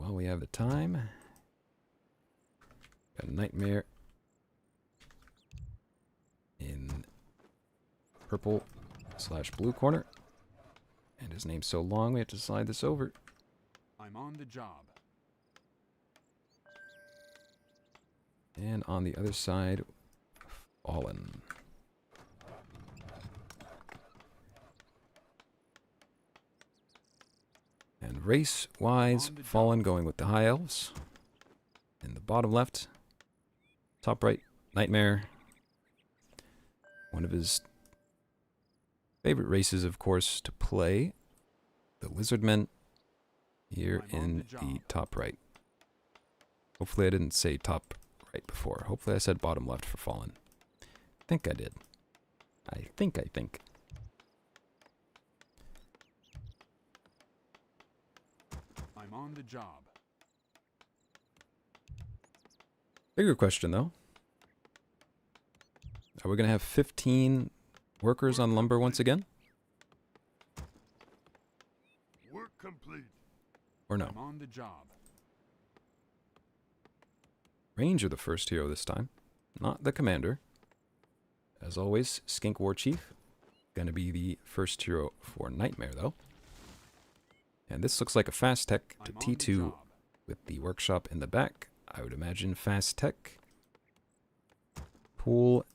while we have the time, got a Nightmare in purple/blue corner. And his name's so long, we have to slide this over. I'm on the job. And on the other side, Fallen. And race-wise, Fallen going with the High Elves. In the bottom left, top right, Nightmare. One of his favorite races, of course, to play. The Lizardmen here in the top right. Hopefully I didn't say top right before. Hopefully I said bottom left for Fallen. I think I did. I think. I'm on the job. Bigger question, though. Are we going to have 15 workers on lumber once again? Work complete. Or no? I'm on the job. Ranger the first hero this time, not the commander. As always, Skink War Chief. Gonna be the first hero for Nightmare, though. And this looks like a fast tech to T2 with the workshop in the back. I would imagine fast tech. Pool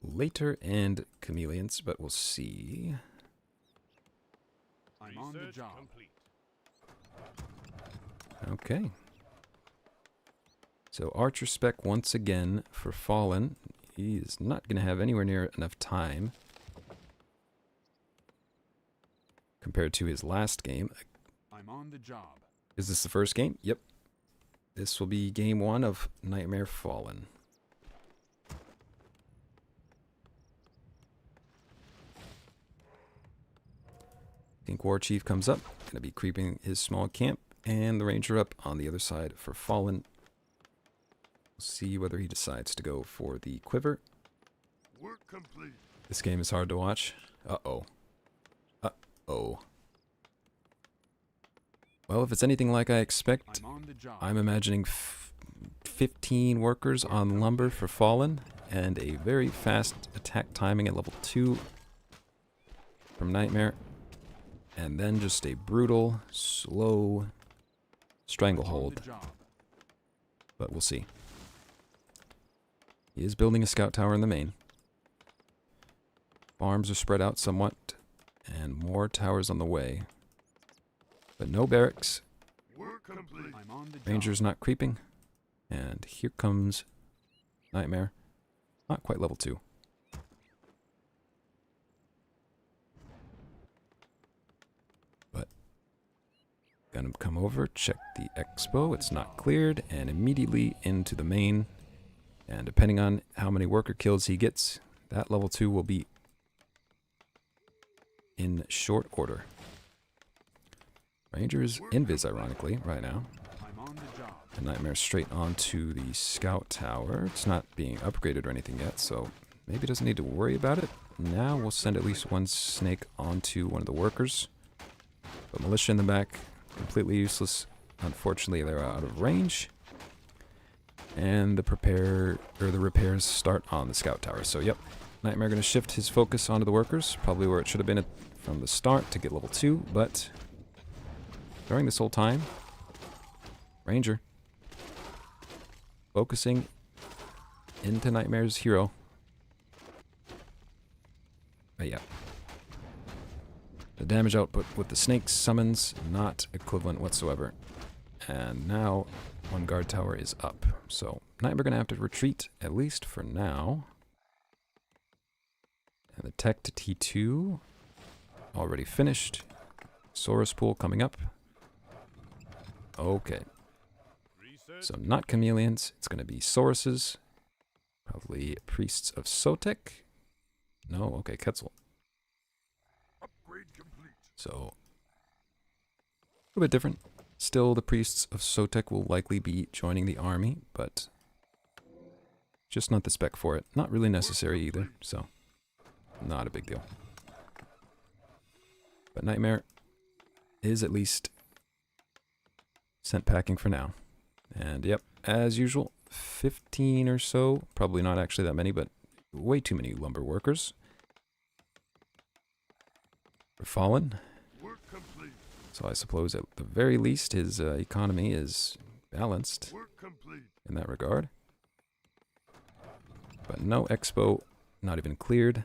later and chameleons, but we'll see. I'm on the job. Okay. So Archer spec once again for Fallen. He is not going to have anywhere near enough time compared to his last game. I'm on the job. Is this the first game? Yep. This will be game 1 of Nightmare Fallen. Skink War Chief comes up, going to be creeping his small camp, and the Ranger up on the other side for Fallen. We'll see whether he decides to go for the quiver. Work complete. This game is hard to watch. Uh-oh. Uh-oh. Well, if it's anything like I expect, I'm imagining 15 workers on lumber for Fallen, and a very fast attack timing at level 2 from Nightmare. And then just a brutal, slow stranglehold. But we'll see. He is building a scout tower in the main. Farms are spread out somewhat, and more towers on the way. But no barracks. Ranger's not creeping. And here comes Nightmare. Not quite level 2. Gonna come over, check the expo, it's not cleared, and immediately into the main. And depending on how many worker kills he gets, that level 2 will be in short order. Ranger's invis, ironically, right now. And Nightmare straight onto the scout tower. It's not being upgraded or anything yet, so maybe doesn't need to worry about it. Now we'll send at least one snake onto one of the workers. But militia in the back, completely useless. Unfortunately, they're out of range. And the repairs start on the scout tower. So, yep, Nightmare going to shift his focus onto the workers, probably where it should have been from the start to get level 2. But during this whole time, Ranger focusing into Nightmare's hero. But yeah. The damage output with the snakes summons not equivalent whatsoever. And now one guard tower is up. So Nightmare gonna have to retreat, at least for now. And the tech to T2 already finished. Saurus pool coming up. Okay. So not chameleons, it's gonna be Sauruses. Probably priests of Sotek. No, okay, Quetzal. So, a little bit different. Still, the priests of Sotek will likely be joining the army, but just not the spec for it. Not really necessary either, so not a big deal. But Nightmare is at least sent packing for now. And yep, as usual, 15 or so, probably not actually that many, but way too many lumber workers. For Fallen. Work complete. So I suppose at the very least his economy is balanced Work complete. in that regard. But no expo, not even cleared.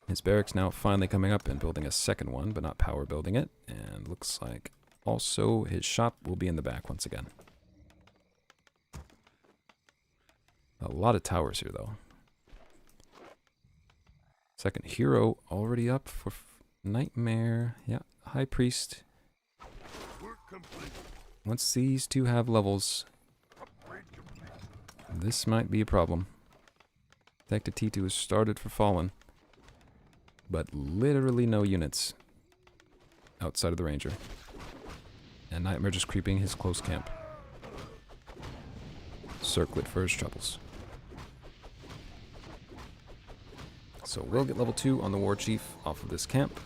His barracks now finally coming up and building a second one, but not power building it. And looks like also his shop will be in the back once again. A lot of towers here though. Second hero already up for Nightmare. Yeah, High Priest. Work complete. Once these two have levels, Upgrade complete. this might be a problem. Detective T2 has started for Fallen, but literally no units outside of the Ranger. And Nightmare just creeping his close camp. Circle it for his troubles. So we'll get level 2 on the War Chief off of this camp.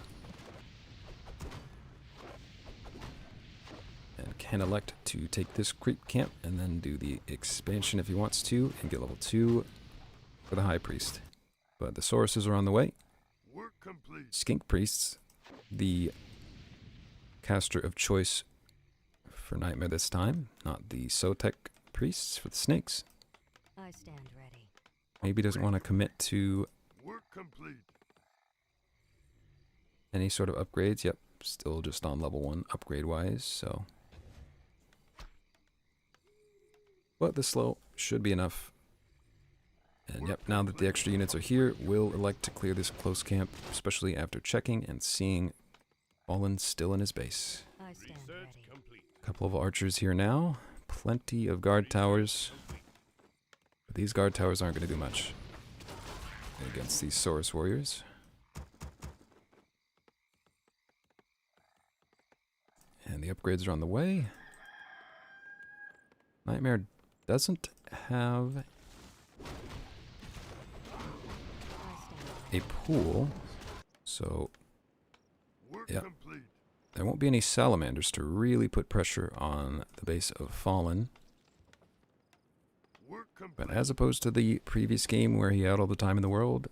And can elect to take this creep camp and then do the expansion if he wants to and get level 2 for the High Priest. But the Sauruses are on the way. Work complete. Skink Priests, the caster of choice for Nightmare this time, not the Sotek Priests for the Snakes. I stand ready. Maybe doesn't want to commit to Work complete. any sort of upgrades. Yep, still just on level 1 upgrade-wise, so. But the slow should be enough. And yep, now that the extra units are here, we'll elect to clear this close camp, especially after checking and seeing Fallen still in his base. I stand ready. Couple of archers here now. Plenty of guard towers. But these guard towers aren't going to do much against these Saurus warriors. And the upgrades are on the way. Nightmare doesn't have a pool, so Work yeah, complete. there won't be any salamanders to really put pressure on the base of Fallen. Work complete. But as opposed to the previous game where he had all the time in the world,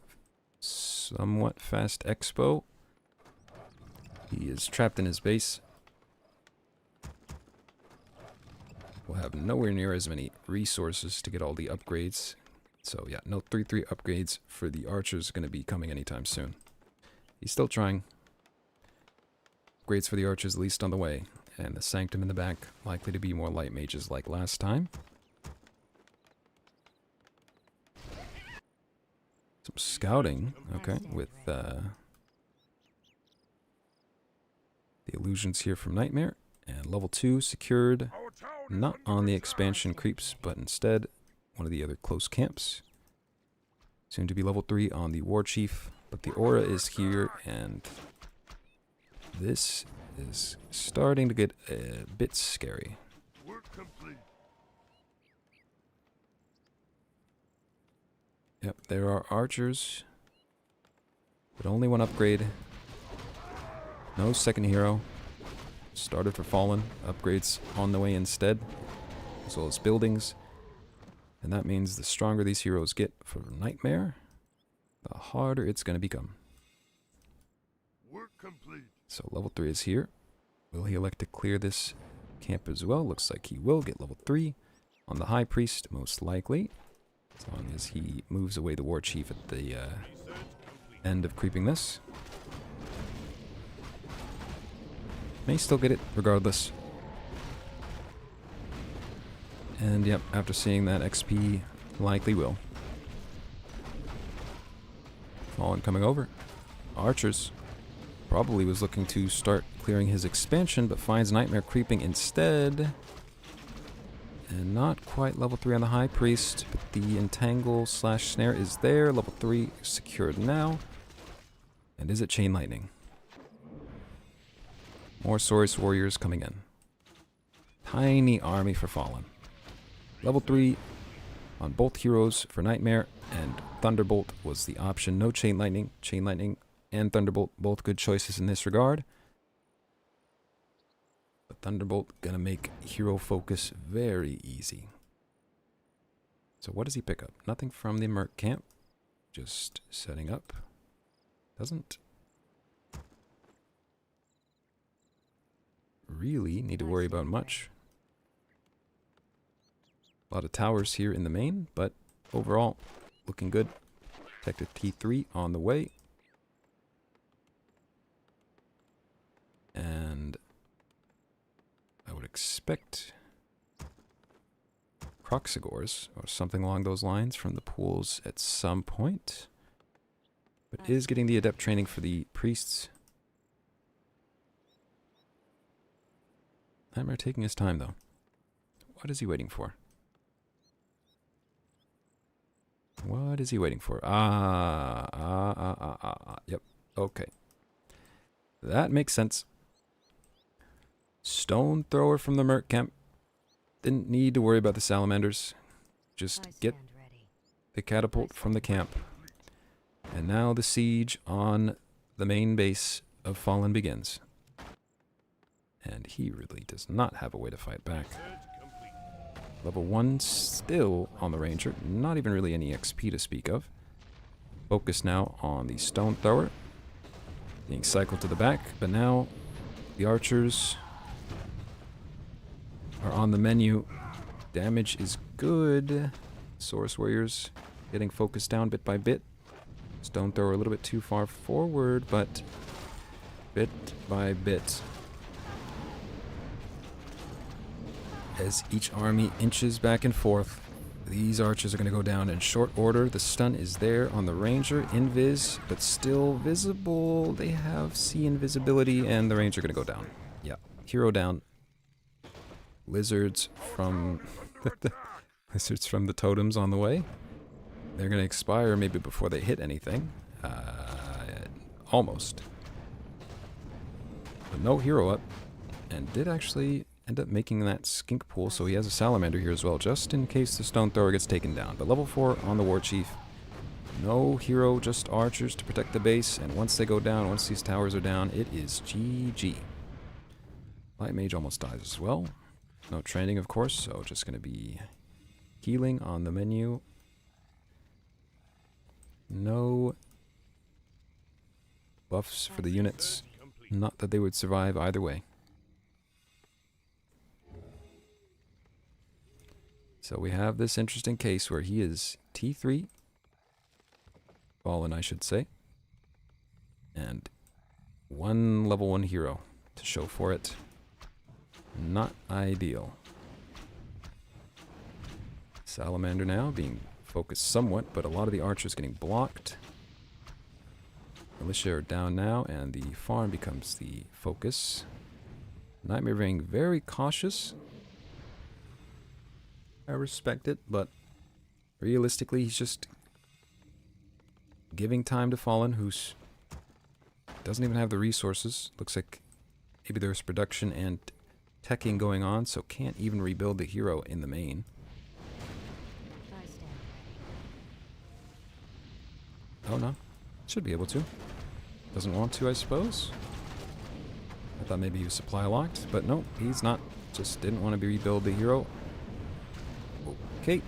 somewhat fast expo, he is trapped in his base. Will have nowhere near as many resources to get all the upgrades. So yeah, no 3-3 upgrades for the archers going to be coming anytime soon. He's still trying. Upgrades for the archers at least on the way. And the Sanctum in the back, likely to be more light mages like last time. Some scouting, okay, with the illusions here from Nightmare. And level 2 secured, Our town is not under on the attack. expansion creeps, but instead one of the other close camps. Soon to be level 3 on the War Chief, but the aura is here, and this is starting to get a bit scary. Work complete. Yep, there are archers, but only one upgrade. No second hero. Started for Fallen. Upgrades on the way instead, as well as buildings. And that means the stronger these heroes get for Nightmare, the harder it's going to become. Work complete. So level 3 is here. Will he elect to clear this camp as well? Looks like he will get level 3 on the High Priest, most likely. As long as he moves away the War Chief at the end of creeping this. May still get it, regardless. And yep, after seeing that XP, likely will. Fallen coming over. Archers. Probably was looking to start clearing his expansion, but finds Nightmare creeping instead. And not quite level 3 on the High Priest, but the Entangle / Snare is there. Level 3 secured now. And is it Chain Lightning? More Saurus warriors coming in. Tiny army for Fallen. Level 3 on both heroes for Nightmare, and Thunderbolt was the option. No Chain Lightning. Chain Lightning and Thunderbolt, both good choices in this regard. Thunderbolt gonna make hero focus very easy. So what does he pick up? Nothing from the Merc camp. Just setting up. Doesn't really need to worry about much. A lot of towers here in the main, but overall, looking good. Protected T3 on the way. And I would expect Croxigors or something along those lines from the pools at some point. But is getting the adept training for the priests. Nightmare taking his time though. What is he waiting for? What is he waiting for? Yep. Okay. That makes sense. Stone thrower from the Merc camp. Didn't need to worry about the salamanders. Just get the catapult from the camp. And now the siege on the main base of Fallen begins. And he really does not have a way to fight back. Level 1 still on the Ranger. Not even really any XP to speak of. Focus now on the Stone Thrower. Being cycled to the back. But now the archers are on the menu. Damage is good. Source Warriors getting focused down bit by bit. Stone Thrower a little bit too far forward, but bit by bit. As each army inches back and forth, these archers are going to go down in short order. The stun is there on the Ranger, invis, but still visible. They have C invisibility, and the Ranger going to go down. Yeah, hero down. Lizards from lizards from the totems on the way. They're going to expire maybe before they hit anything. Almost. But no hero up, and did actually end up making that skink pool, so he has a salamander here as well, just in case the Stone Thrower gets taken down. But level 4 on the War Chief. No hero, just archers to protect the base, and once they go down, once these towers are down, it is GG. Light Mage almost dies as well. No training, of course, so just going to be healing on the menu. No buffs for the units. Not that they would survive either way. So we have this interesting case where he is T3. Fallen, I should say. And one level 1 hero to show for it. Not ideal. Salamander now being focused somewhat, but a lot of the archers getting blocked. Militia are down now, and the farm becomes the focus. Nightmare being very cautious. I respect it, but realistically, he's just giving time to Fallen, who's doesn't even have the resources. Looks like maybe there's production and teching going on, so can't even rebuild the hero in the main. Oh no, should be able to. Doesn't want to, I suppose. I thought maybe he was supply locked, but no, he's not. Just didn't want to rebuild the hero. Okay.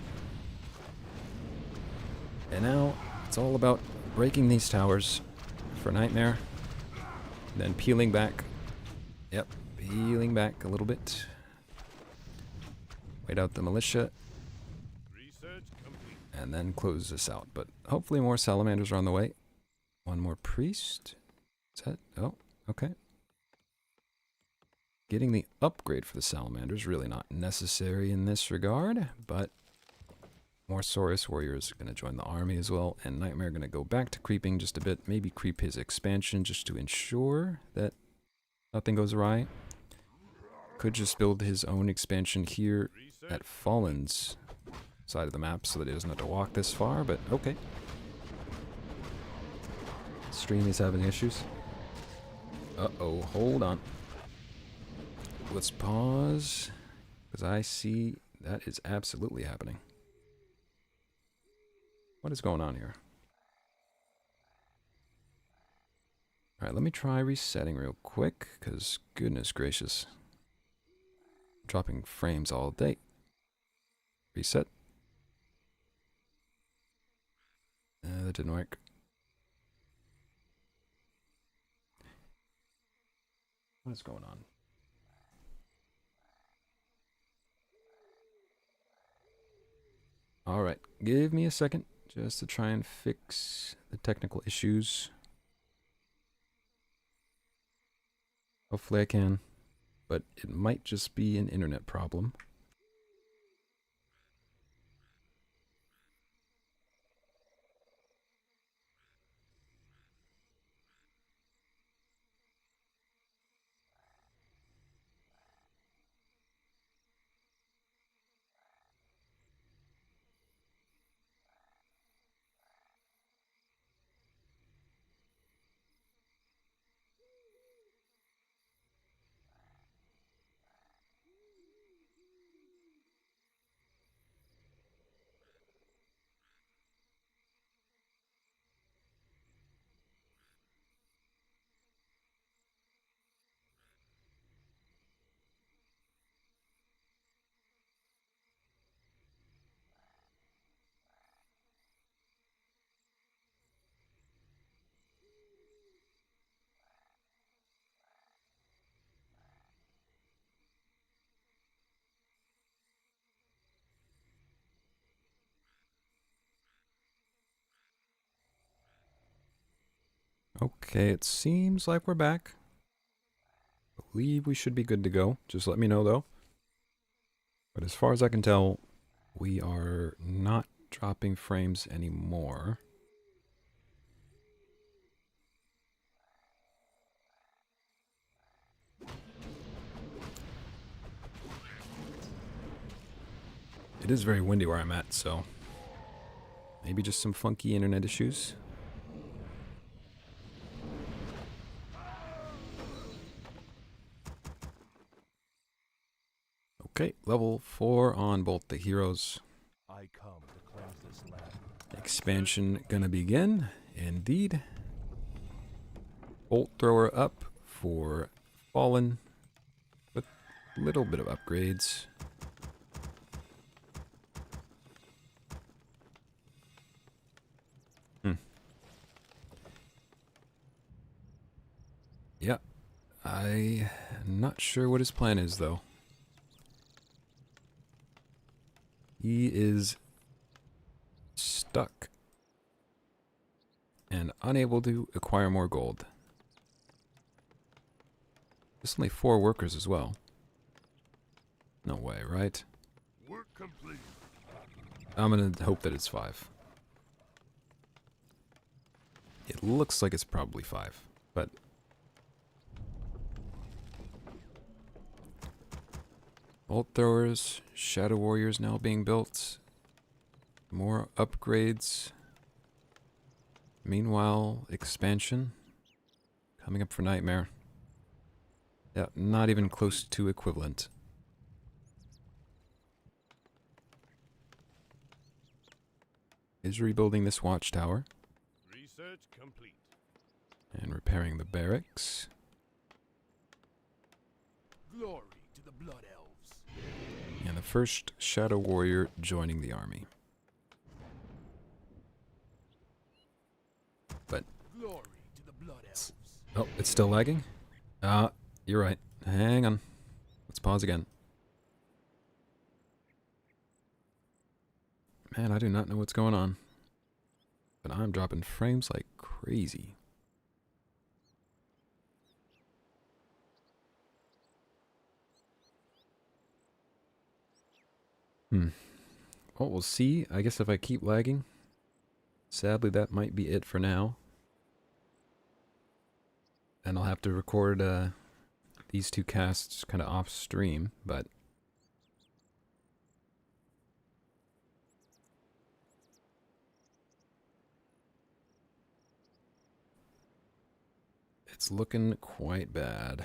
And now it's all about breaking these towers for Nightmare. Then peeling back. Yep, peeling back a little bit. Wait out the militia. And then close this out. But hopefully more salamanders are on the way. One more priest. Is that? Oh, okay. Getting the upgrade for the salamanders really not necessary in this regard, but more Saurus warriors are going to join the army as well, and Nightmare going to go back to creeping just a bit, maybe creep his expansion just to ensure that nothing goes awry. Could just build his own expansion here at Fallen's side of the map so that he doesn't have to walk this far, but okay. Stream is having issues. Uh-oh, hold on. Let's pause, because I see that is absolutely happening. What is going on here? Alright, let me try resetting real quick, because goodness gracious. dropping frames all day. Reset. That didn't work. What is going on? Alright, give me a second just to try and fix the technical issues. Hopefully I can, but it might just be an internet problem. Okay, it seems like we're back. Believe we should be good to go. Just let me know though. But as far as I can tell, we are not dropping frames anymore. It is very windy where I'm at, so maybe just some funky internet issues. Okay, level 4 on both the heroes. I come to cleanse this land. Expansion gonna begin, indeed. Bolt thrower up for Fallen with a little bit of upgrades. Yeah, I'm not sure what his plan is though. He is stuck and unable to acquire more gold. There's only 4 workers as well. No way, right? Work complete. I'm gonna hope that it's 5. It looks like it's probably 5, but bolt throwers, shadow warriors now being built. More upgrades. Meanwhile, expansion coming up for Nightmare. Yeah, not even close to equivalent. Is rebuilding this watchtower. Research complete. And repairing the barracks. Glory to the Blood Elves. And the first shadow warrior joining the army. But Glory to the Blood Elves. oh, it's still lagging? You're right. Hang on. Let's pause again. Man, I do not know what's going on. But I'm dropping frames like crazy. Well, we'll see. I guess if I keep lagging. Sadly, that might be it for now. And I'll have to record these 2 casts kind of off stream, but it's looking quite bad.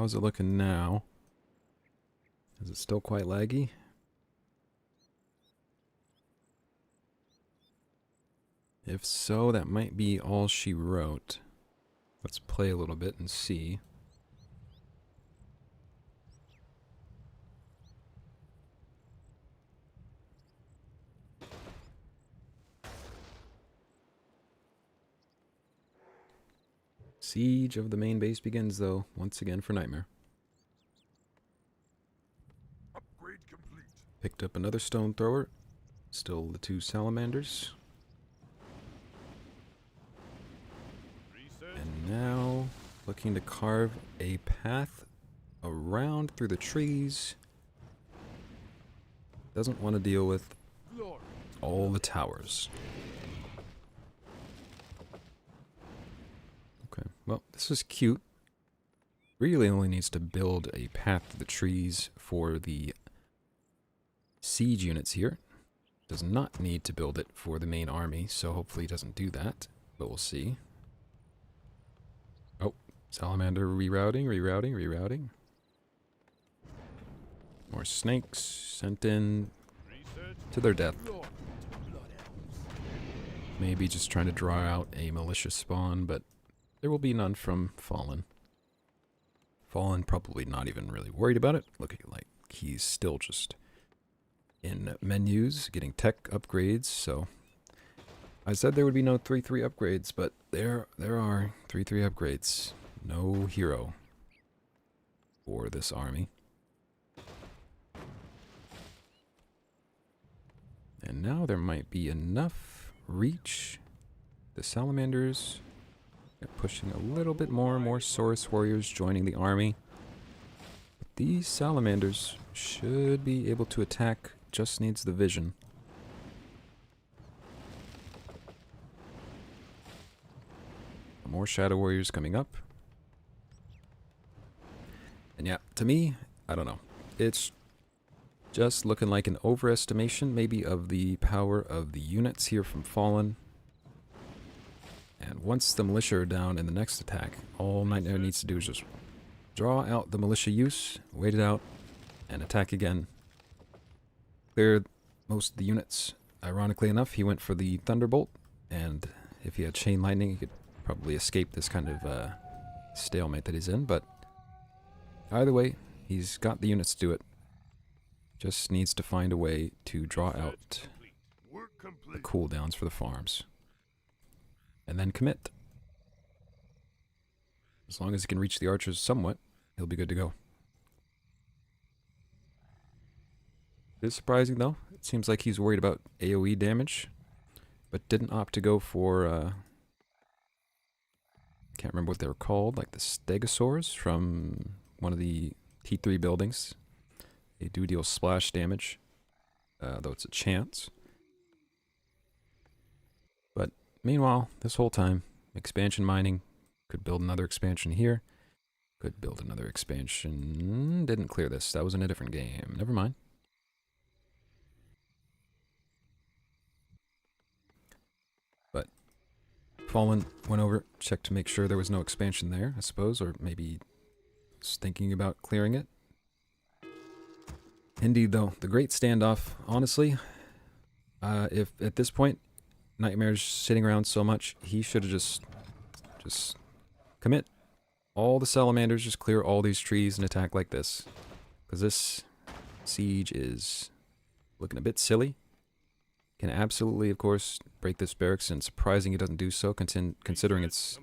How's it looking now? Is it still quite laggy? If so, that might be all she wrote. Let's play a little bit and see. Siege of the main base begins, though, once again for Nightmare. Upgrade complete. Picked up another stone thrower. Still the 2 salamanders. Research. And now, looking to carve a path around through the trees. Doesn't want to deal with Glory. all the towers. Okay, well, this is cute. Really only needs to build a path to the trees for the siege units here. Does not need to build it for the main army, so hopefully he doesn't do that, but we'll see. Oh, salamander rerouting. More snakes sent in Research. to their death. Glory to the blood elves. Maybe just trying to draw out a malicious spawn, but there will be none from Fallen. Fallen probably not even really worried about it. Looking like he's still just in menus, getting tech upgrades, so I said there would be no 3-3 upgrades, but there are 3-3 upgrades. No hero for this army. And now there might be enough reach. The salamanders are pushing a little bit more Saurus warriors joining the army. But these salamanders should be able to attack, just needs the vision. More shadow warriors coming up. And yeah, to me, I don't know. It's just looking like an overestimation, maybe, of the power of the units here from Fallen. And once the militia are down in the next attack, all Nightmare needs to do is just draw out the militia use, wait it out, and attack again. Clear most of the units. Ironically enough, he went for the Thunderbolt, and if he had Chain Lightning, he could probably escape this kind of stalemate that he's in, but either way, he's got the units to do it. Just needs to find a way to draw out Work the complete. cooldowns for the farms. And then commit. As long as he can reach the archers somewhat, he'll be good to go. It is surprising, though. It seems like he's worried about AoE damage, but didn't opt to go for, can't remember what they were called, like the Stegosaurs from one of the T3 buildings. They do deal splash damage, though it's a chance. But meanwhile, this whole time, expansion mining. Could build another expansion here. Could build another expansion. Didn't clear this. That was in a different game. Never mind. But Fallen went over, checked to make sure there was no expansion there, I suppose, or maybe was thinking about clearing it. Indeed, though, the great standoff, honestly, if at this point Nightmare's sitting around so much, he should have just commit all the salamanders, just clear all these trees and attack like this. Because this siege is looking a bit silly. Can absolutely, of course, break this barracks, and surprising he doesn't do so, considering it's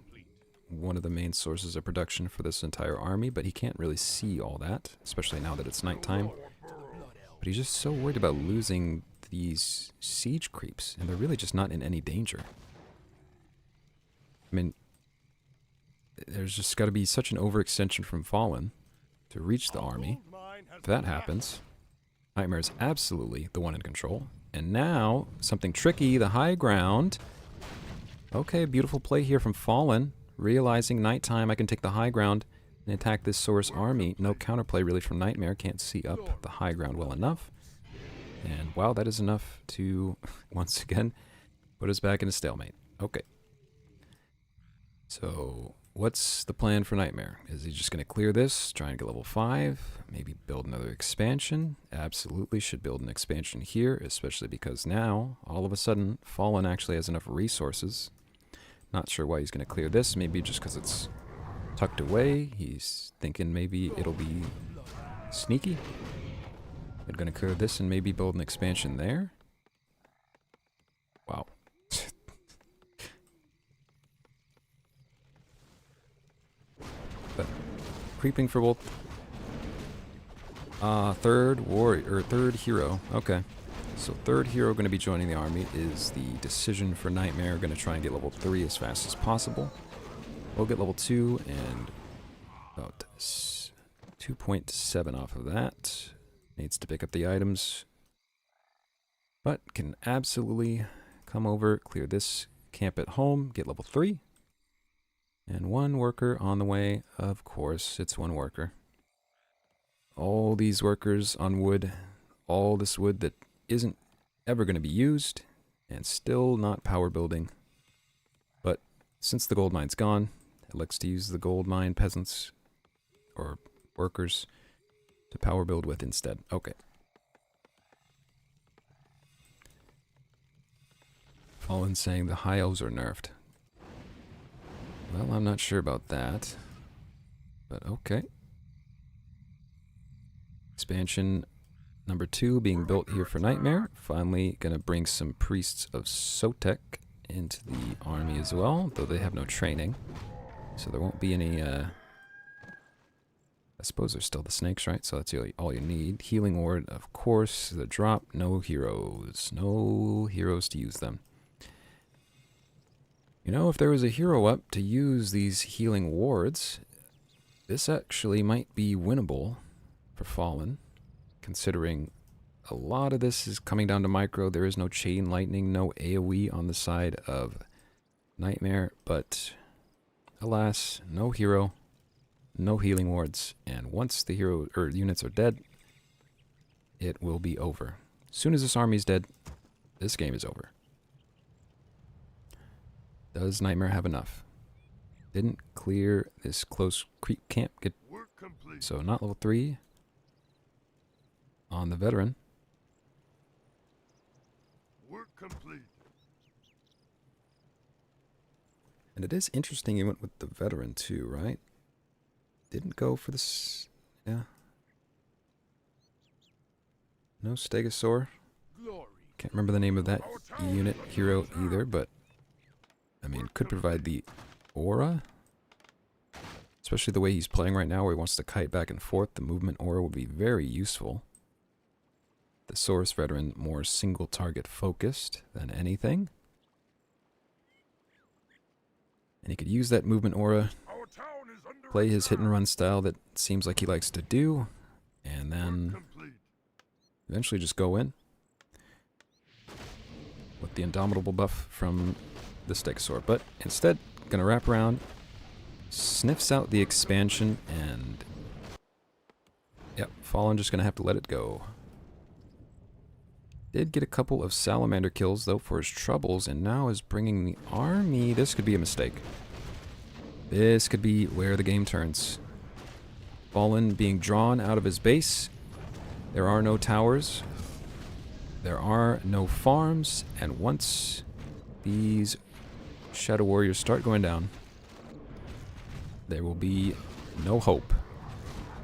one of the main sources of production for this entire army, but he can't really see all that, especially now that it's nighttime. But he's just so worried about losing these siege creeps, and they're really just not in any danger. I mean, there's just got to be such an overextension from Fallen to reach the army. If that happens, Nightmare is absolutely the one in control. And now, something tricky, the high ground. Okay, beautiful play here from Fallen. Realizing nighttime, I can take the high ground and attack this Saurus army. No counterplay really from Nightmare. Can't see up the high ground well enough. And wow, that is enough to, once again, put us back in a stalemate. Okay. So, what's the plan for Nightmare? Is he just going to clear this, try and get level 5, maybe build another expansion? Absolutely should build an expansion here, especially because now, all of a sudden, Fallen actually has enough resources. Not sure why he's going to clear this, maybe just because it's tucked away. He's thinking maybe it'll be sneaky. They're going to clear this and maybe build an expansion there. Wow. But creeping for both. Third warrior, or third hero. Okay. So third hero going to be joining the army is the decision for Nightmare. Going to try and get level 3 as fast as possible. We'll get level 2 and about 2.7 off of that. Needs to pick up the items. But can absolutely come over, clear this camp at home, get level 3. And one worker on the way. Of course, it's one worker. All these workers on wood. All this wood that isn't ever going to be used. And still not power building. But since the gold mine's gone, it looks to use the gold mine peasants or workers to power build with instead. Okay. Fallen saying the high elves are nerfed. Well, I'm not sure about that. But okay. Expansion number 2 being built here for Nightmare. Finally gonna bring some priests of Sotek into the army as well, though they have no training. So there won't be any, I suppose there's still the snakes, right? So that's all you need. Healing ward, of course. The drop, no heroes. No heroes to use them. You know, if there was a hero up to use these healing wards, this actually might be winnable for Fallen, considering a lot of this is coming down to micro. There is no chain lightning, no AoE on the side of Nightmare, but alas, no hero, no healing wards, and once the hero or units are dead, it will be over. As soon as this army's dead, this game is over. Does Nightmare have enough? Didn't clear this close creep camp. Get Work complete. so not level 3 on the veteran. Work complete. And it is interesting he went with the veteran too, right? Didn't go for this. Yeah. No Stegosaur. Glory. Can't remember the name of that unit hero either, but I mean, could provide the aura. Especially the way he's playing right now where he wants to kite back and forth. The movement aura would be very useful. The Saurus veteran more single target focused than anything. And he could use that movement aura, Our town is under play his hit and run style that seems like he likes to do, and then complete. eventually just go in with the indomitable buff from the Stegosaur. But instead, gonna wrap around, sniffs out the expansion, and yep, Fallen just gonna have to let it go. Did get a couple of salamander kills though for his troubles, and now is bringing the army. This could be a mistake. This could be where the game turns. Fallen being drawn out of his base. There are no towers. There are no farms, and once these Shadow Warriors start going down, there will be no hope.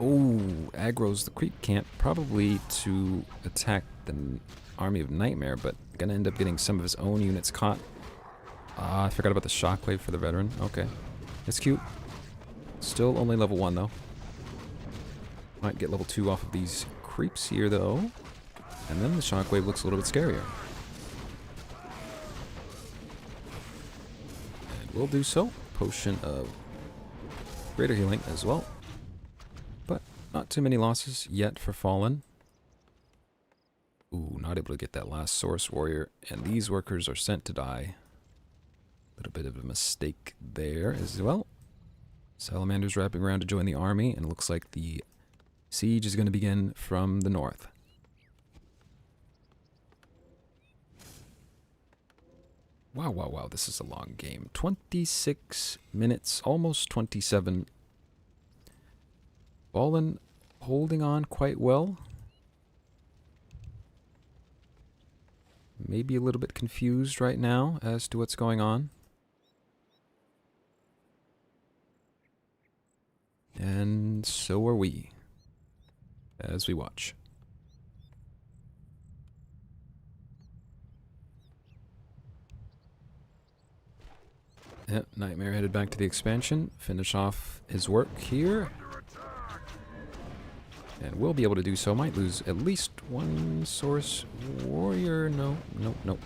Oh, aggro's the creep camp, probably to attack the army of Nightmare, but gonna end up getting some of his own units caught. I forgot about the shockwave for the veteran. Okay, it's cute. Still only level 1 though. Might get level 2 off of these creeps here though, and then the shockwave looks a little bit scarier. And we'll do so. Potion of greater healing as well. But not too many losses yet for Fallen. Ooh, not able to get that last Saurus Warrior, and these workers are sent to die. A little bit of a mistake there as well. Salamander's wrapping around to join the army, and it looks like the siege is going to begin from the north. Wow, wow, wow. This is a long game. 26 minutes, almost 27. Fallen holding on quite well. Maybe a little bit confused right now as to what's going on. And so are we, as we watch. Yep, Nightmare headed back to the expansion, finish off his work here. And we'll be able to do so. Might lose at least one Source Warrior. No, no, no.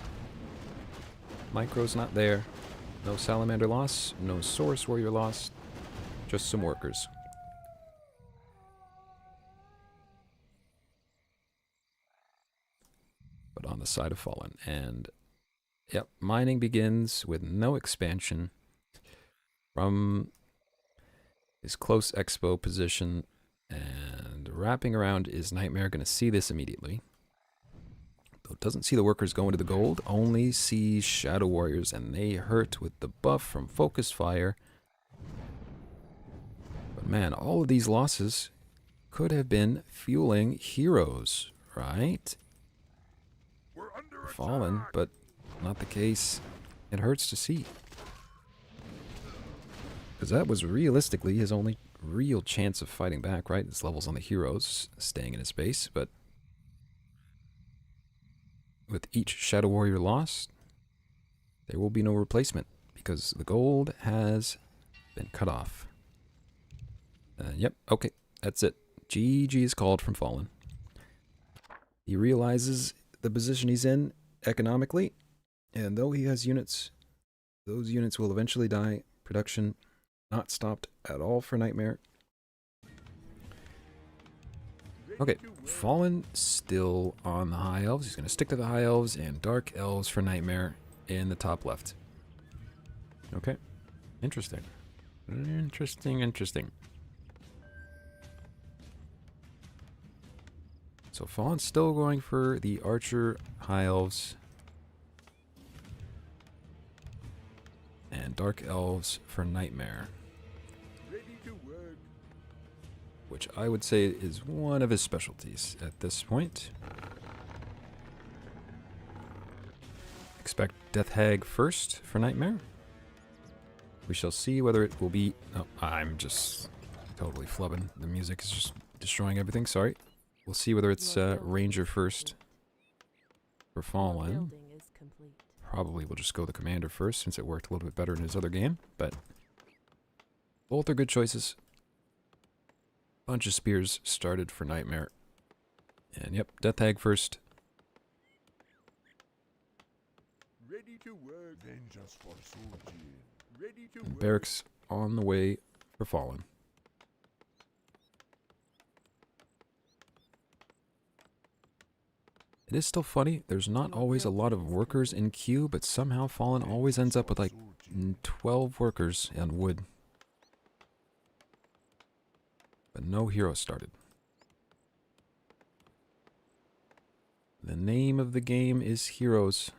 Micro's not there. No Salamander loss. No Source Warrior loss. Just some workers. But on the side of Fallen. And, yep, mining begins with no expansion from his close expo position. And wrapping around is Nightmare. Going to see this immediately. Though doesn't see the workers going to the gold. Only sees Shadow Warriors. And they hurt with the buff from Focus Fire. But man, all of these losses could have been fueling heroes, right? We're under Fallen, attack. but not the case. It hurts to see. Because that was realistically his only real chance of fighting back, right? His levels on the heroes, staying in his base, but with each Shadow Warrior lost, there will be no replacement, because the gold has been cut off. Yep, okay, that's it. GG is called from Fallen. He realizes the position he's in economically, and though he has units, those units will eventually die. Production not stopped at all for Nightmare. Okay, Fallen still on the High Elves. He's going to stick to the High Elves and Dark Elves for Nightmare in the top left. Okay, interesting. Interesting, interesting. So Fallen's still going for the Archer High Elves and Dark Elves for Nightmare, Ready to work. which I would say is one of his specialties at this point. Expect Death Hag first for Nightmare. We shall see whether it will be... Oh, I'm just totally flubbing. The music is just destroying everything. Sorry. We'll see whether it's Ranger first for Fallen. Building is complete. Probably we'll just go the Commander first since it worked a little bit better in his other game. But both are good choices. Bunch of spears started for Nightmare. And yep, Death Hag first. Ready to work. Vengeance for Surgeon. Ready to And work. Barracks on the way for Fallen. It is still funny, there's not always a lot of workers in queue, but somehow Fallen always ends up with like 12 workers on wood. But no hero started. The name of the game is Heroes.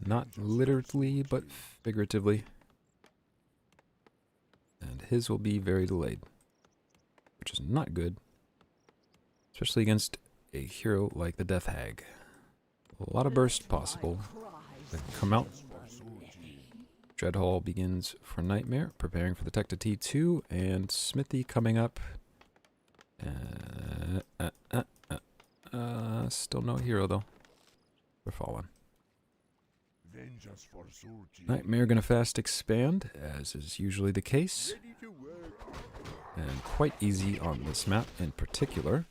Not literally, but figuratively. And his will be very delayed. Which is not good. Especially against a hero like the Death Hag. A lot of burst possible. That come out. Dreadhall begins for Nightmare, preparing for the Tech to T2, and Smithy coming up. Still no hero though. We're Fallen. Vengeance for Surgeon. Nightmare gonna fast expand, as is usually the case. Ready to work. And quite easy on this map in particular.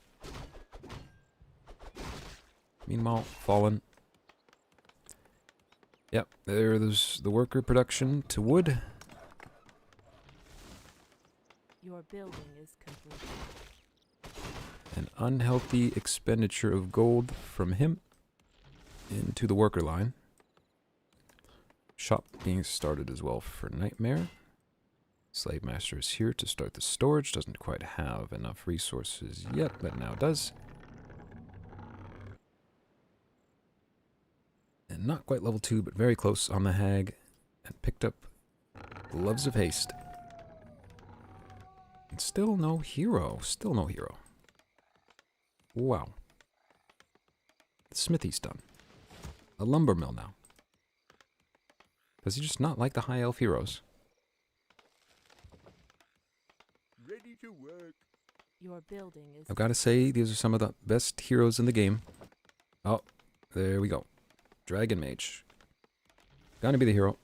Meanwhile, Fallen. Yep, there's the worker production to wood. Your building is complete. An unhealthy expenditure of gold from him into the worker line. Shop being started as well for Nightmare. Slave Master is here to start the storage. Doesn't quite have enough resources yet, but now does. And not quite level 2, but very close on the hag. And picked up Gloves of Haste. And still no hero. Still no hero. Wow. The smithy's done. A lumber mill now. Does he just not like the high elf heroes? Ready to work. Your building is I've got to say, these are some of the best heroes in the game. Oh, there we go. Dragon Mage. Gonna be the hero.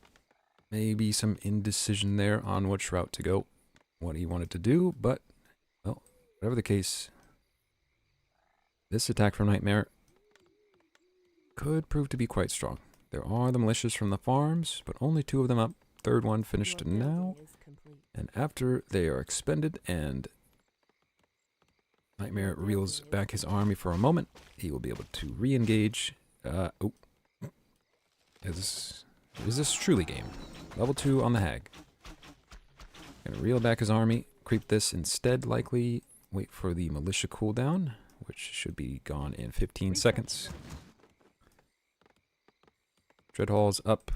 Maybe some indecision there on which route to go. What he wanted to do, but, well, whatever the case, this attack from Nightmare could prove to be quite strong. There are the militias from the farms, but only 2 of them up. Third one finished your now. building is complete. And after they are expended and Nightmare reels back his army for a moment, he will be able to re-engage. Oh. Is this truly game? Level 2 on the hag. Gonna reel back his army, creep this instead likely, wait for the militia cooldown, which should be gone in 15 seconds. Dreadhall's up,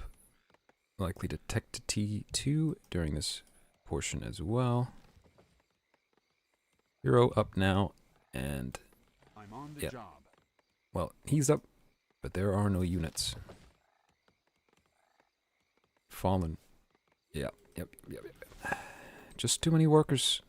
likely to tech to T2 during this portion as well. Hero up now, and I'm on the yeah. job. Well, he's up, but there are no units. Fallen. Yep. Just too many workers.